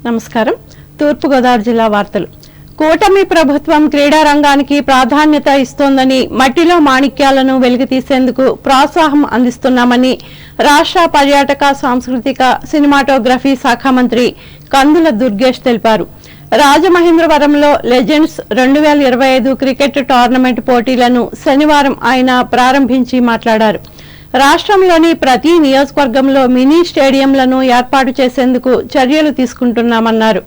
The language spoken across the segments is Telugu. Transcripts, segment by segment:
నమస్కారం. తూర్పుగోదావరి జిల్లా వార్తలు. కూటమి ప్రభుత్వం క్రీడా రంగానికి ప్రాధాన్యత ఇస్తోందని, మట్టిలో మాణిక్యాలను వెలికితీసేందుకు ప్రోత్సాహం అందిస్తున్నామని రాష్ట్ర పర్యాటక సాంస్కృతిక సినిమాటోగ్రఫీ శాఖ మంత్రి కందుల దుర్గేష్ తెలిపారు. రాజమహేంద్రవరంలో లెజెండ్స్ 2025 క్రికెట్ టోర్నమెంట్ పోటీలను శనివారం ఆయన ప్రారంభించి మాట్లాడారు. రాష్ట్రంలోని ప్రతి నియోజకవర్గంలో మినీ స్టేడియంలను ఏర్పాటు చేసేందుకు చర్యలు తీసుకుంటున్నామన్నారు.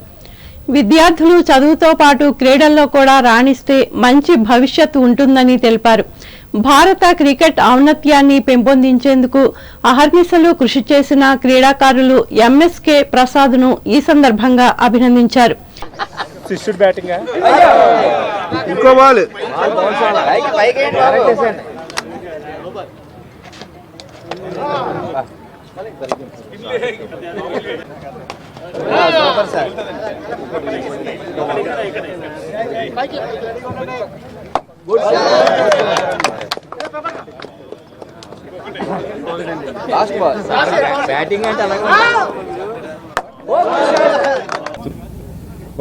విద్యార్థులు చదువుతో పాటు క్రీడల్లో కూడా రాణిస్తే మంచి భవిష్యత్తు ఉంటుందని తెలిపారు. భారత క్రికెట్ ఔన్నత్యాన్ని పెంపొందించేందుకు అహర్నిశలు కృషి చేసిన క్రీడాకారులు ఎంఎస్కే ప్రసాద్ను ఈ సందర్భంగా అభినందించారు.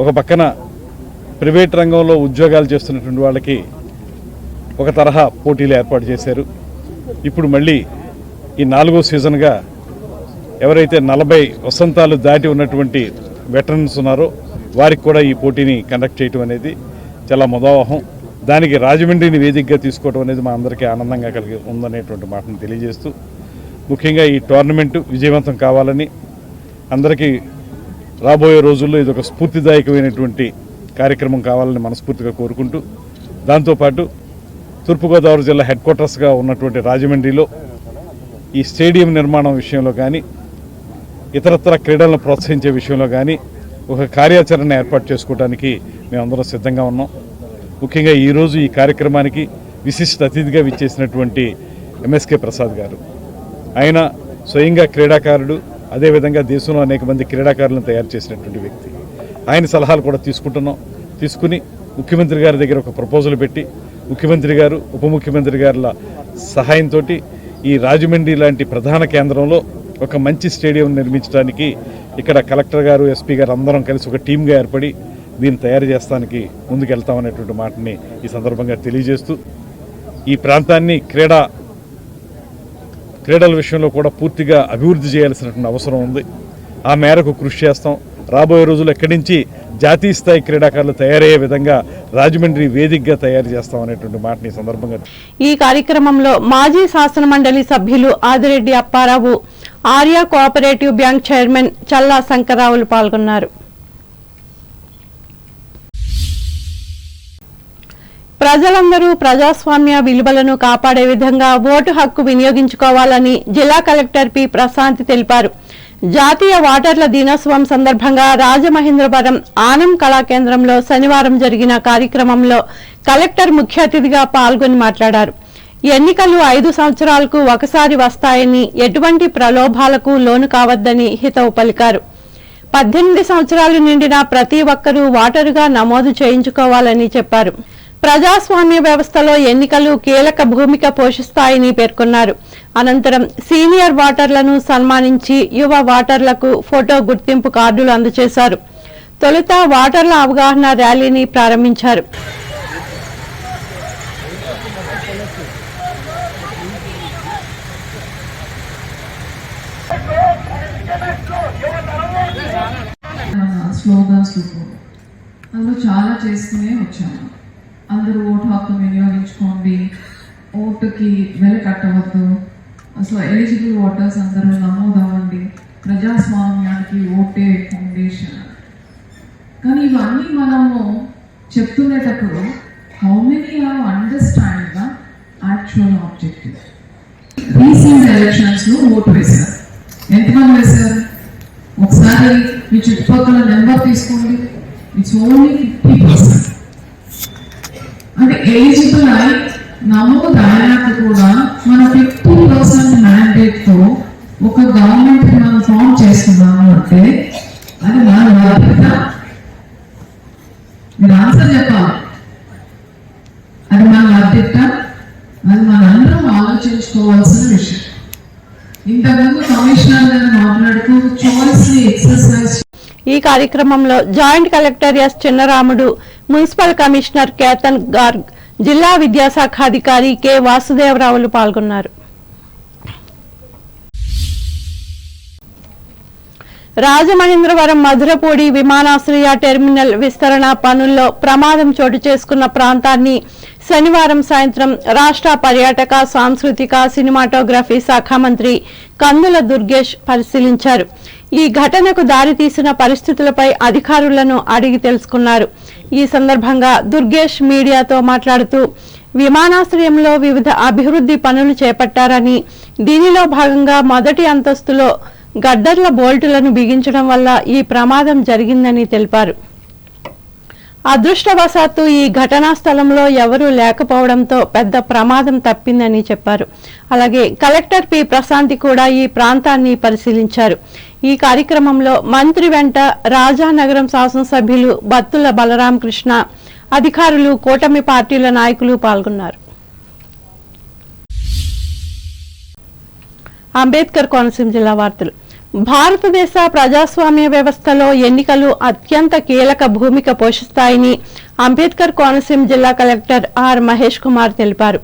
ఒక పక్కన ప్రైవేట్ రంగంలో ఉద్యోగాలు చేస్తున్నటువంటి వాళ్ళకి ఒక తరహా పోటీలు ఏర్పాటు చేశారు. ఇప్పుడు మళ్ళీ ఈ 4వ సీజన్గా ఎవరైతే 40 వసంతాలు దాటి ఉన్నటువంటి వెటరన్స్ ఉన్నారో వారికి కూడా ఈ పోటీని కండక్ట్ చేయడం అనేది చాలా ముదావహం. దానికి రాజమండ్రిని వేదికగా తీసుకోవడం అనేది మా అందరికీ ఆనందంగా కలిగి ఉందనేటువంటి మాటను తెలియజేస్తూ, ముఖ్యంగా ఈ టోర్నమెంటు విజయవంతం కావాలని, అందరికీ రాబోయే రోజుల్లో ఇది ఒక స్ఫూర్తిదాయకమైనటువంటి కార్యక్రమం కావాలని మనస్ఫూర్తిగా కోరుకుంటూ, దాంతోపాటు తూర్పుగోదావరి జిల్లా హెడ్ క్వార్టర్స్గా ఉన్నటువంటి రాజమండ్రిలో ఈ స్టేడియం నిర్మాణం విషయంలో కానీ, ఇతరత్ర క్రీడలను ప్రోత్సహించే విషయంలో కానీ ఒక కార్యాచరణ ఏర్పాటు చేసుకోవడానికి మేమందరం సిద్ధంగా ఉన్నాం. ముఖ్యంగా ఈరోజు ఈ కార్యక్రమానికి విశిష్ట అతిథిగా విచ్చేసినటువంటి ఎంఎస్కే ప్రసాద్ గారు, ఆయన స్వయంగా క్రీడాకారుడు, అదేవిధంగా దేశంలో అనేక మంది క్రీడాకారులను తయారు చేసినటువంటి వ్యక్తి. ఆయన సలహాలు కూడా తీసుకుని ముఖ్యమంత్రి గారి దగ్గర ఒక ప్రపోజల్ పెట్టి, ముఖ్యమంత్రి గారు, ఉప ముఖ్యమంత్రి గారుల సహాయంతో ఈ రాజమండ్రి లాంటి ప్రధాన కేంద్రంలో ఒక మంచి స్టేడియం నిర్మించడానికి ఇక్కడ కలెక్టర్ గారు, ఎస్పీ గారు అందరం కలిసి ఒక టీమ్గా ఏర్పడి దీన్ని తయారు చేస్తానికి ముందుకెళ్తామనేటువంటి మాటని ఈ సందర్భంగా తెలియజేస్తూ, ఈ ప్రాంతాన్ని క్రీడల విషయంలో కూడా పూర్తిగా అభివృద్ధి చేయాల్సినటువంటి అవసరం ఉంది. ఆ మేరకు కృషి చేస్తాం. రాబోయే రోజులు ఎక్కడి నుంచి జాతీయ స్థాయి క్రీడాకారులు తయారయ్యే విధంగా రాజమండ్రి వేదికగా తయారు చేస్తాం అనేటువంటి మాటని సందర్భంగా. ఈ కార్యక్రమంలో మాజీ శాసన మండలి సభ్యులు Adireddy Apparao, Arya cooperative bank chairman Challa శంకర్రావులు పాల్గొన్నారు. ప్రజలందరూ ప్రజాస్వామ్య విలువలను కాపాడే విధంగా ఓటు హక్కు వినియోగించుకోవాలని జిల్లా కలెక్టర్ పి ప్రశాంత్ తెలిపారు. జాతీయ ఓటర్ల దినోత్సవం సందర్భంగా రాజమహేంద్రవరం ఆనం కళాకేంద్రంలో శనివారం జరిగిన కార్యక్రమంలో కలెక్టర్ ముఖ్య అతిథిగా పాల్గొని మాట్లాడారు. ఎన్నికలు 5 సంవత్సరాలకు ఒకసారి వస్తాయని, ఎటువంటి ప్రలోభాలకు లోను కావద్దని హితవు పలికారు. 18 సంవత్సరాలు నిండిన ప్రతి ఒక్కరూ ఓటరుగా నమోదు చేయించుకోవాలని చెప్పారు. ప్రజాస్వామ్య వ్యవస్థలో ఎన్నికలు కీలక భూమిక పోషిస్తాయని పేర్కొన్నారు. అనంతరం సీనియర్ ఓటర్లను సన్మానించి యువ ఓటర్లకు ఫోటో గుర్తింపు కార్డులు అందజేశారు. తొలుత ఓటర్ల అవగాహన ర్యాలీని ప్రారంభించారు. అందులో చాలా చేస్తూనే వచ్చాను. అందరూ ఓటు హక్కు వినియోగించుకోండి, ఓటుకి వెల కట్టవద్దు, సో ఎలిజిబుల్ ఓటర్స్ అందరూ నమోదవ్వండి, ప్రజాస్వామ్యానికి ఓటే ఫౌండేషన్. కానీ ఇవన్నీ మనము చెప్తునేటప్పుడు how many have understand the actual objective. Recent ఎలక్షన్స్లో ఓటు వేశారు. ఎంతమంది వేశారు? ఒకసారి మీ చుట్టుపక్కల నెంబర్ తీసుకోండి, ఇట్స్ ఓన్లీ 50%. అంటే ఎలిజిబుల్ అయి నమోదు అయ్యాక కూడా మన 50% మ్యాండేట్ తో ఒక గవర్నమెంట్ మనం ఫామ్ చేస్తున్నాము అంటే అది మన బాధ్యత. మీరు ఆన్సర్ చెప్పాలి. అది మన బాధ్యత, అది మనందరం ఆలోచించుకోవాల్సిన విషయం. ఇంతకుముందు కమిషనర్ గారు మాట్లాడుతూ చాయిస్ ని ఎక్సర్సైజ్ ఈ కార్యక్రమంలో joint collector S Chinnaramudu, municipal commissioner Ketan Garg, జిల్లా విద్యాశాఖ అధికారి కె వాసుదేవరావులు పాల్గొన్నారు. రాజమహేంద్రవరం మధురపూడి విమానాశ్రయ టెర్మినల్ విస్తరణ పనుల్లో ప్రమాదం చోటు చేసుకున్న ప్రాంతాన్ని శనివారం సాయంత్రం రాష్ట్ర పర్యాటక, సాంస్కృతిక, సినిమాటోగ్రఫీ శాఖ మంత్రి కందుల దుర్గేష్ పరిశీలించారు. ఈ ఘటనకు దారితీసిన పరిస్థితులపై అధికారులను అడిగి తెలుసుకున్నారు. ఈ సందర్భంగా దుర్గేష్ మీడియాతో మాట్లాడుతూ విమానాశ్రయంలో వివిధ అభివృద్ధి పనులు చేపట్టారని, దీనిలో భాగంగా మొదటి అంతస్తులో గడ్డర్ల బోల్టులను బిగించడం వల్ల ఈ ప్రమాదం జరిగిందని తెలిపారు. అదృష్టవశాత్తు ఈ ఘటనా స్థలంలో ఎవరూ లేకపోవడంతో పెద్ద ప్రమాదం తప్పిందని చెప్పారు. అలాగే కలెక్టర్ పి ప్రశాంతి కూడా ఈ ప్రాంతాన్ని పరిశీలించారు. ఈ కార్యక్రమంలో మంత్రి వెంట రాజానగరం శాసనసభ్యులు బత్తుల బలరామకృష్ణ, అధికారులు, కూటమి పార్టీల నాయకులు పాల్గొన్నారు. అంబేద్కర్ కోనసీమ జిల్లా వార్తలు. భారతదేశ ప్రజాస్వామ్య వ్యవస్థలో ఎన్నికలు అత్యంత కీలక భూమిక పోషిస్తాయని అంబేద్కర్ కోనసీమ జిల్లా కలెక్టర్ ఆర్ మహేష్ కుమార్ తెలిపారు.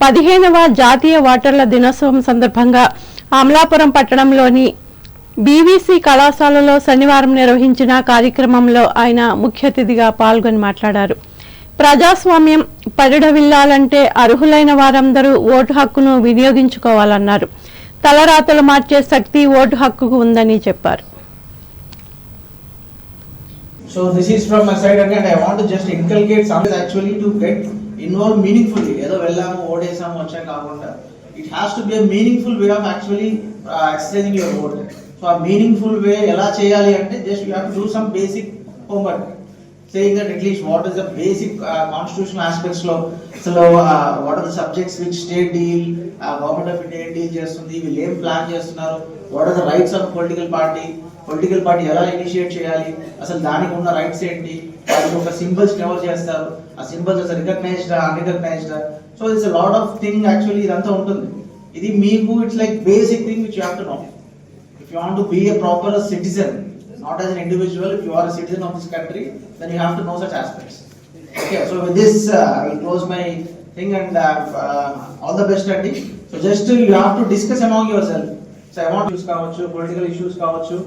15వ జాతీయ ఓటర్ల దినోత్సవం సందర్భంగా అమలాపురం పట్టణంలోని బీవీసీ కళాశాలలో శనివారం నిర్వహించిన కార్యక్రమంలో ఆయన ముఖ్య అతిథిగా పాల్గొని మాట్లాడారు. ప్రజాస్వామ్యం పరిఢవిల్లాలంటే అర్హులైన వారందరూ ఓటు హక్కును వినియోగించుకోవాలన్నారు. తలరాతలు మార్చే శక్తి ఓటు హక్కుకు ఉందని చెప్పారు. So this is from my side and I want to just inculcate something actually to get involved meaningfully. ఏదో వెళ్ళాము ఓటేసాము వచ్చా కాకుండా it has to be a meaningful way of actually exercising your vote. So a meaningful way ఎలా చేయాలి అంటే just you have to do some basic homework. Saying that at least what is the basic constitutional aspects lo what are the subjects which state deal, government of India deal చేస్తుంది, వీళ్ళు ఏం ప్లాన్ చేస్తున్నారు, what are the rights of political party ఎలా ఇనిషియేట్ చేయాలి, అసలు దానికి ఉన్న రైట్స్ ఏంటి, వాటికి ఒక సింబల్స్ ఎవరు చేస్తారు, ఆ సింబల్స్ అసలు recognised unrecognised. So it's a lot of thing actually ఇదంతా ఉంటుంది. ఇది మీకు it's like basic thing which you have to know if you want to be a proper citizen. Not as an individual, if you are a citizen of this country, then you have to know such aspects. Okay, so with this, I will close my thing and all the best, Andy. So just you have to discuss among yourself. So I want issues kavachu, political issues kavachu,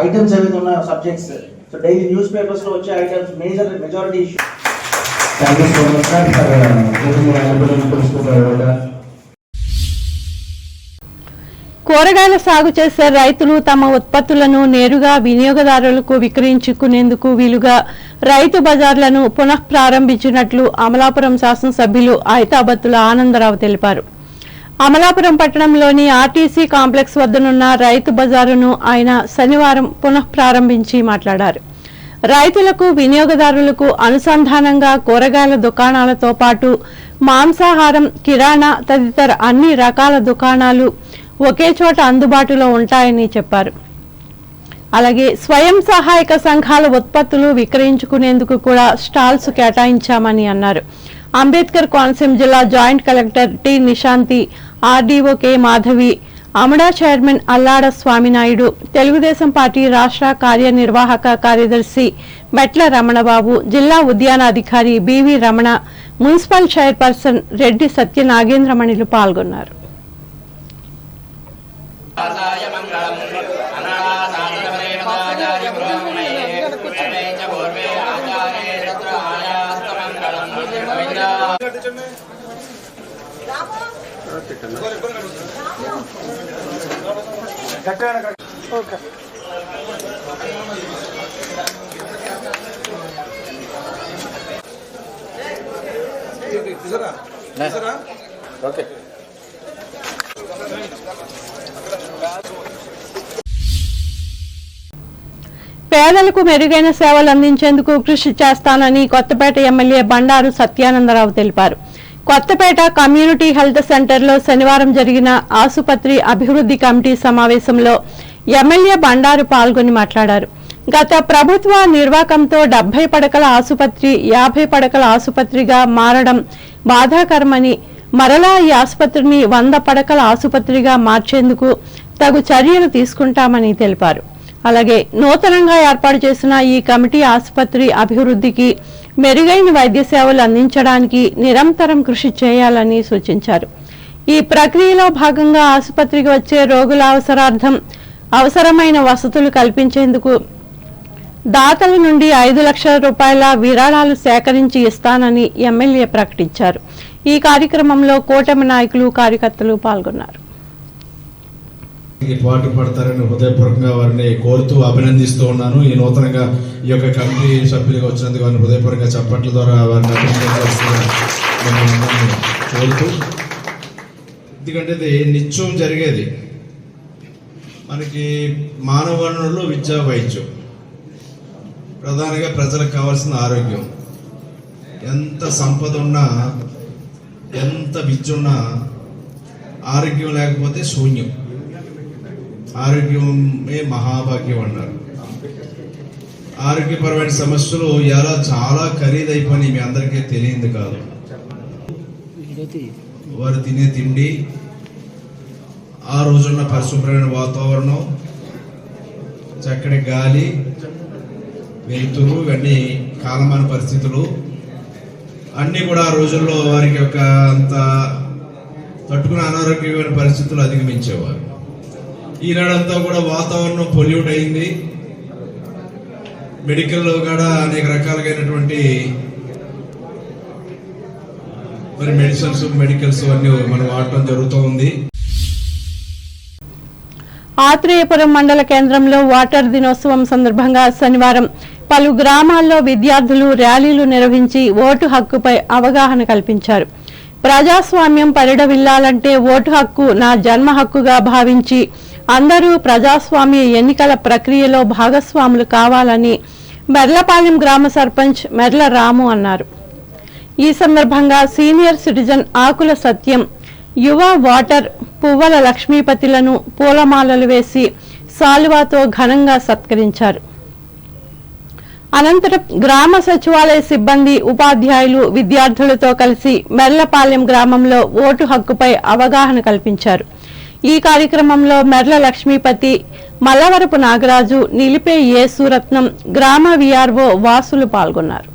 items everything subjects. So daily newspapers lo vache items, majority issues. Thank you so much, sir, for giving me an opportunity. కూరగాయల సాగు చేసే రైతులు తమ ఉత్పత్తులను నేరుగా వినియోగదారులకు విక్రయించుకునేందుకు వీలుగా రైతు బజార్లను పునః ప్రారంభించినట్లు అమలాపురం శాసనసభ్యులు ఐతాబత్తుల ఆనందరావు తెలిపారు. అమలాపురం పట్టణంలోని ఆర్టీసీ కాంప్లెక్స్ వద్దనున్న రైతు బజారును ఆయన శనివారం పునః ప్రారంభించి మాట్లాడారు. రైతులకు, వినియోగదారులకు అనుసంధానంగా కూరగాయల దుకాణాలతో పాటు మాంసాహారం, కిరాణా తదితర అన్ని రకాల దుకాణాలు ఒకే చోట అందుబాటులో ఉంటాయని చెప్పారు. అలాగే స్వయం సహాయక సంఘాల ఉత్పత్తులు విక్రయించుకునేందుకు కూడా స్టాల్స్ కేటాయించామని అన్నారు. అంబేద్కర్ కోనసీమ జిల్లా joint collector T Nishanthi, RDO K Madhavi, అమడా చైర్మన్ అల్లాడ స్వామినాయుడు, తెలుగుదేశం పార్టీ రాష్ట్ర కార్యనిర్వాహక కార్యదర్శి మెట్ల రమణబాబు, జిల్లా ఉద్యానాధికారి BV Ramana, municipal chairperson Reddy సత్యనాగేంద్రమణిలు పాల్గొన్నారు. Okay. పేదలకు మెరుగైన సేవలు అందించేందుకు కృషి చేస్తానని కొత్తపేట ఎమ్మెల్యే బండారు సత్యానందరావు తెలిపారు. కొత్తపేట కమ్యూనిటీ హెల్త్ సెంటర్లో శనివారం జరిగిన ఆసుపత్రి అభివృద్ధి కమిటీ సమావేశంలో ఎమ్మెల్యే బండారు పాల్గొని మాట్లాడారు. గత ప్రభుత్వ నిర్వాకంతో 70 పడకల ఆసుపత్రి 50 పడకల ఆసుపత్రిగా మారడం బాధాకరమని, మరలా ఈ ఆసుపత్రిని 100 పడకల ఆసుపత్రిగా మార్చేందుకు తగు చర్యలు తీసుకుంటామని తెలిపారు. అలాగే నూతనంగా ఏర్పాటు చేసిన ఈ కమిటీ ఆసుపత్రి అభివృద్ధికి మెరుగైన వైద్య సేవలు అందించడానికి నిరంతరం కృషి చేయాలని సూచించారు. ఈ ప్రక్రియలో భాగంగా ఆసుపత్రికి వచ్చే రోగుల అవసరమైన వసతులు కల్పించేందుకు దాతల నుండి 5 లక్షల రూపాయల విరాళాలు సేకరించి ఇస్తానని ఎమ్మెల్యే ప్రకటించారు. ఈ కార్యక్రమంలో కూటమి నాయకులు, కార్యకర్తలు పాల్గొన్నారు. పాటు పడతారని హృదయపూర్వకంగా వారిని కోరుతూ అభినందిస్తూ ఉన్నాను. ఈ నూతనంగా ఈ యొక్క కమిటీ సభ్యులుగా వచ్చినందుకు వారిని హృదయపూర్వకంగా చప్పట్ల ద్వారా వారిని కోరుతూ, ఎందుకంటే ఇది నిత్యం జరిగేది. మనకి మానవ వనరులు, విద్యా, వైద్యం, ప్రధానంగా ప్రజలకు కావాల్సిన ఆరోగ్యం. ఎంత సంపద ఉన్నా, ఎంత విద్య ఉన్నా ఆరోగ్యం లేకపోతే శూన్యం. ఆరోగ్యమే మహాభాగ్యం అన్నారు. ఆరోగ్యపరమైన సమస్యలు ఎలా చాలా ఖరీదైపోయి మీ అందరికీ తెలియదు కాదు. వారు తినే తిండి, ఆ రోజున్న పరిశుభ్రమైన వాతావరణం, చక్కటి గాలి, వెలుతురు, ఇవన్నీ కాలమాన పరిస్థితులు అన్నీ కూడా ఆ రోజుల్లో వారికి ఒక అంత తట్టుకునే అనారోగ్యమైన పరిస్థితులు అధిగమించేవారు. ఈనాడంతా కూడా వాతావరణం పొల్యూట్ అయింది. మెడికల్లో కూడా అనేక రకాలైనటువంటి మరి మెడికల్స్ అన్ని మనం వాడటం జరుగుతూ ఉంది. ఆత్రేయపురం మండల కేంద్రంలో వాటర్ దినోత్సవం సందర్భంగా శనివారం పలు గ్రామాల్లో విద్యార్థులు ర్యాలీలు నిర్వహించి ఓటు హక్కుపై అవగాహన కల్పించారు. ప్రజాస్వామ్యం పరిడవిల్లాలంటే ఓటు హక్కు నా జన్మ హక్కుగా భావించి అందరూ ప్రజాస్వామ్య ఎన్నికల ప్రక్రియలో భాగస్వాములు కావాలని మెర్లపాలెం గ్రామ సర్పంచ్ మెర్ల రాము అన్నారు. ఈ సందర్భంగా సీనియర్ సిటిజన్ ఆకుల సత్యం, యువ వాటర్ పువ్వల లక్ష్మీపతిలను పూలమాలలు వేసి సాలువాతో ఘనంగా సత్కరించారు. అనంతరం గ్రామ సచివాలయ సిబ్బంది, ఉపాధ్యాయులు విద్యార్థులతో కలిసి మెర్లపాలెం గ్రామంలో ఓటు హక్కుపై అవగాహన కల్పించారు. ఈ కార్యక్రమంలో మెర్ల లక్ష్మీపతి, మల్లవరపు నాగరాజు, నిలిపే యేసురత్నం, గ్రామ విఆర్ఓ వాసులు పాల్గొన్నారు.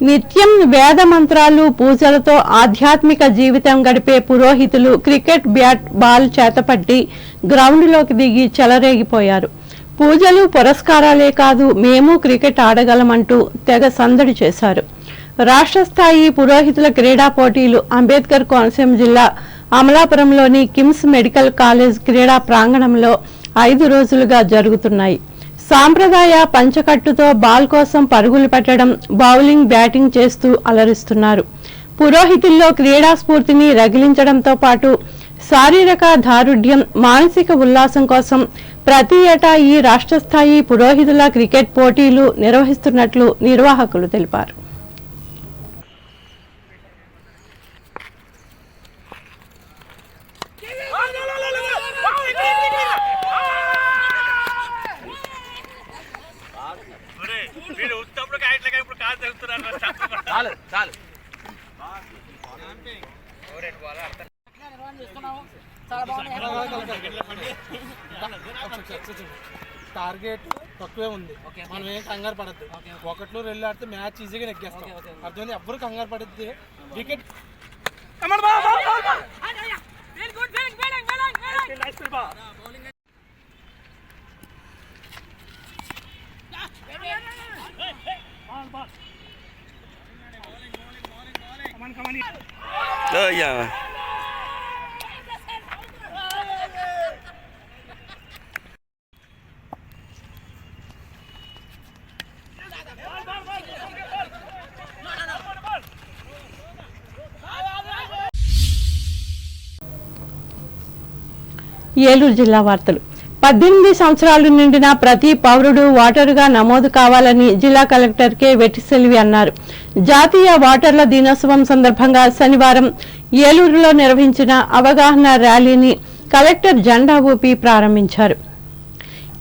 నిత్యం వేద మంత్రాలు, పూజలతో ఆధ్యాత్మిక జీవితం గడిపే పురోహితులు క్రికెట్ బ్యాట్, బాల్ చేతపట్టి గ్రౌండ్లోకి దిగి చెలరేగిపోయారు. పూజలు, పురస్కారాలే కాదు, మేము క్రికెట్ ఆడగలమంటూ తెగ సందడి చేశారు. రాష్ట్ర స్థాయి పురోహితుల క్రీడా పోటీలు అంబేద్కర్ కోనసీమ జిల్లా అమలాపురంలోని కిమ్స్ మెడికల్ కాలేజ్ క్రీడా ప్రాంగణంలో 5 రోజులుగా జరుగుతున్నాయి. సాంప్రదాయ పంచకట్టుతో బాల్ కోసం పరుగులు పెట్టడం, బౌలింగ్, బ్యాటింగ్ చేస్తూ అలరిస్తున్నారు. పురోహితుల్లో క్రీడా స్ఫూర్తిని రగిలించడంతో పాటు శారీరక దారుఢ్యం, మానసిక ఉల్లాసం కోసం ప్రతి ఏటా ఈ రాష్ట్ర స్థాయి పురోహితుల క్రికెట్ పోటీలు నిర్వహిస్తున్నట్లు నిర్వాహకులు తెలిపారు. టార్గెట్ తక్కువే ఉంది, మనం ఏం కంగారు పడద్దు. 1-2 ఆడితే మ్యాచ్ ఈజీగా నెగ్గేస్తాం. అర్థమైంది, ఎవ్వరు కంగారు పడద్దు. వికెట్ ఏలూరు జిల్లా వార్తలు. 18 సంవత్సరాలు నిండిన ప్రతి పౌరుడు ఓటరుగా నమోదు కావాలని జిల్లా కలెక్టర్ కె వెట్టిసెల్వి అన్నారు. జాతీయ ఓటర్ల దినోత్సవం సందర్భంగా శనివారం ఏలూరులో నిర్వహించిన అవగాహన ర్యాలీని కలెక్టర్ జెండా ఊపి ప్రారంభించారు.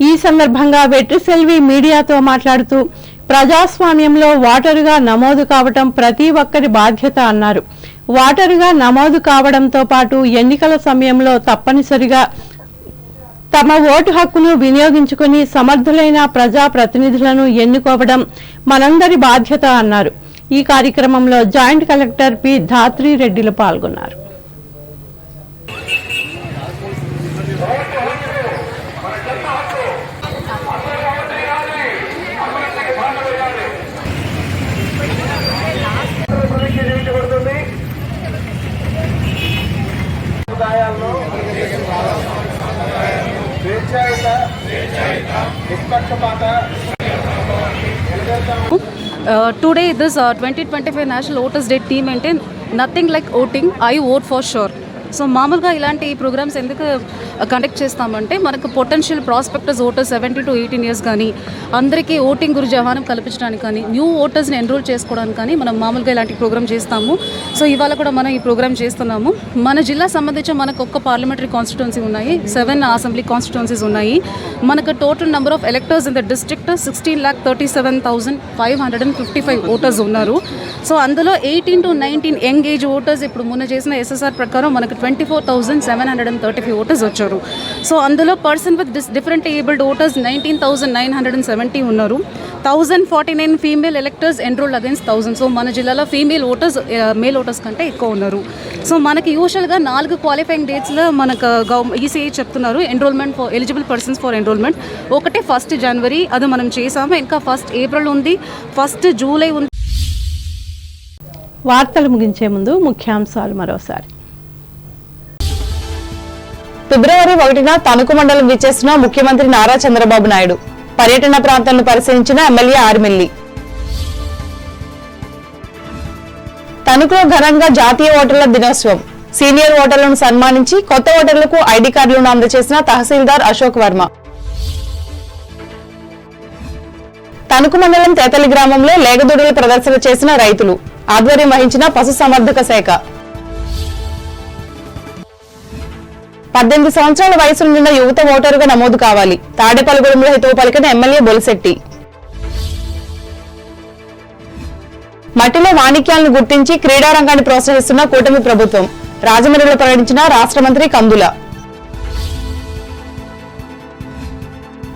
ఈ సందర్భంగా వెట్టిసెల్వి మీడియాతో మాట్లాడుతూ ప్రజాస్వామ్యంలో ఓటరుగా నమోదు కావటం ప్రతి ఒక్కరి బాధ్యత అన్నారు. ఓటరుగా నమోదు కావడంతో పాటు ఎన్నికల సమయంలో తప్పనిసరిగా తమ ఓటు హక్కును వినియోగించుకుని సమర్థులైన ప్రజాప్రతినిధులను ఎన్నుకోవడం మనందరి బాధ్యత అన్నారు. ఈ కార్యక్రమంలో జాయింట్ కలెక్టర్ పి ధాత్రి రెడ్డిలు పాల్గొన్నారు. Today, this 2025 National Voters Day team maintain nothing like voting. I vote for sure. So మామూలుగా ఇలాంటి ప్రోగ్రామ్స్ ఎందుకు కండక్ట్ చేస్తామంటే మనకు potential prospectors voters 17 to 18 years కానీ అందరికీ ఓటింగ్ గురించి ఆహ్వానం కల్పించడానికి కానీ న్యూ ఓటర్స్ని ఎన్రోల్ చేసుకోవడానికి కానీ మనం మామూలుగా ఇలాంటి ప్రోగ్రామ్ చేస్తాము. సో ఇవాళ కూడా మనం ఈ ప్రోగ్రామ్ చేస్తున్నాము. మన జిల్లా సంబంధించి మనకు ఒక్క పార్లమెంటరీ కాన్స్టిట్యున్సీ ఉన్నాయి, 7 అసెంబ్లీ కాన్స్టిట్యున్సీస్ ఉన్నాయి. మనకు total number of electors in the district 16,37,555 voters ఉన్నారు. సో అందులో 18 to 19 యంగ్ ఏజ్ ఓటర్స్ ఇప్పుడు మొన్న చేసిన ఎస్ఎస్ఆర్ ప్రకారం మనకు 24,735 ఓటర్స్ వచ్చారు. సో అందులో person with different abled voters 19,970 ఉన్నారు. 1,049 female electors enrolled against 1,000. So మన జిల్లాలో ఫీమేల్ ఓటర్స్ మేల్ ఓటర్స్ కంటే ఎక్కువ ఉన్నారు. సో మనకి యూజువల్గా 4 క్వాలిఫైయింగ్ డేట్స్లో మనకు ఈసీఐ చెప్తున్నారు enrolment for eligible persons for enrolment. ఒకటి 1st January అది మనం చేసాము, ఇంకా 1st April ఉంది, 1st July ఉంది. వార్తలు ముగించే ముందు ముఖ్యాంశాలు మరోసారి. ఫిబ్రవరి 1న తణుకు మండలం విచ్చేసిన ముఖ్యమంత్రి నారా చంద్రబాబు నాయుడు. పర్యటన ప్రాంతాలను పరిశీలించిన ఎమ్మెల్యే ఆర్మిల్లి. తణుకులో ఘనంగా జాతీయ ఓటర్ల దినోత్సవం. సీనియర్ ఓటర్లను సన్మానించి కొత్త ఓటర్లకు ఐడి కార్డులను అందజేసిన తహసీల్దార్ అశోక్ వర్మ. తణుకు మండలం తేతలి గ్రామంలో లేగదూడల ప్రదర్శన చేసిన రైతులు. ఆధ్వర్యం వహించిన పశుసంవర్ధక శాఖ. 18 సంవత్సరాల వయసు నిండిన యువత ఓటరుగా నమోదు కావాలి. తాడేపల్లిగూడెంలో హితవు పలికిన ఎమ్మెల్యే బొలిశెట్టి. మట్టిలో మాణిక్యాలను గుర్తించి క్రీడారంగాన్ని ప్రోత్సహిస్తున్న కూటమి ప్రభుత్వం. రాజమండ్రిలో పర్యటించిన రాష్ట్ర మంత్రి కందుల.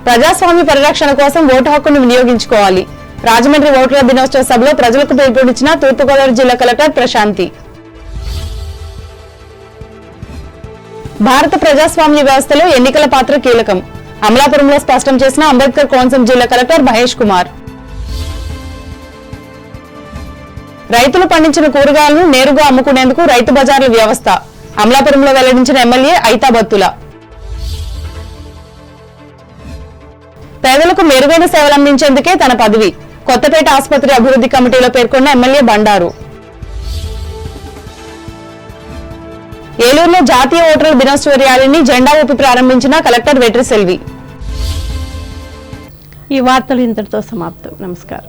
ప్రజాస్వామ్య పరిరక్షణ కోసం ఓటు హక్కును వినియోగించుకోవాలి. రాజమండ్రి ఓటర్ల దినోత్సవ సభలో ప్రజలకు పిలుపునిచ్చిన తూర్పుగోదావరి జిల్లా కలెక్టర్ ప్రశాంతి. భారత ప్రజాస్వామ్య వ్యవస్థలో ఎన్నికల పాత్ర కీలకం. అమలాపురంలో స్పష్టం చేసిన అంబేద్కర్ కోనసీమ జిల్లా కలెక్టర్ మహేష్ కుమార్. రైతులు పండించిన కూరగాయలను నేరుగా అమ్ముకునేందుకు రైతు బజార్ల వ్యవస్థ. అమలాపురంలో వెల్లడించిన ఎమ్మెల్యే ఐతాబత్తుల. పేదలకు మెరుగైన సేవలు అందించేందుకే తన పదవి. కొత్తపేట ఆసుపత్రి అభివృద్ధి కమిటీలో పేర్కొన్న ఎమ్మెల్యే బండారు. ఏలూరులో జాతీయ ఓటర్ల దినోత్సవ ర్యాలీని జెండా ఊపి ప్రారంభించిన కలెక్టర్ వెట్రిసెల్వి. ఈ వార్తలు ఇంతటితో సమాప్తం. నమస్కారం.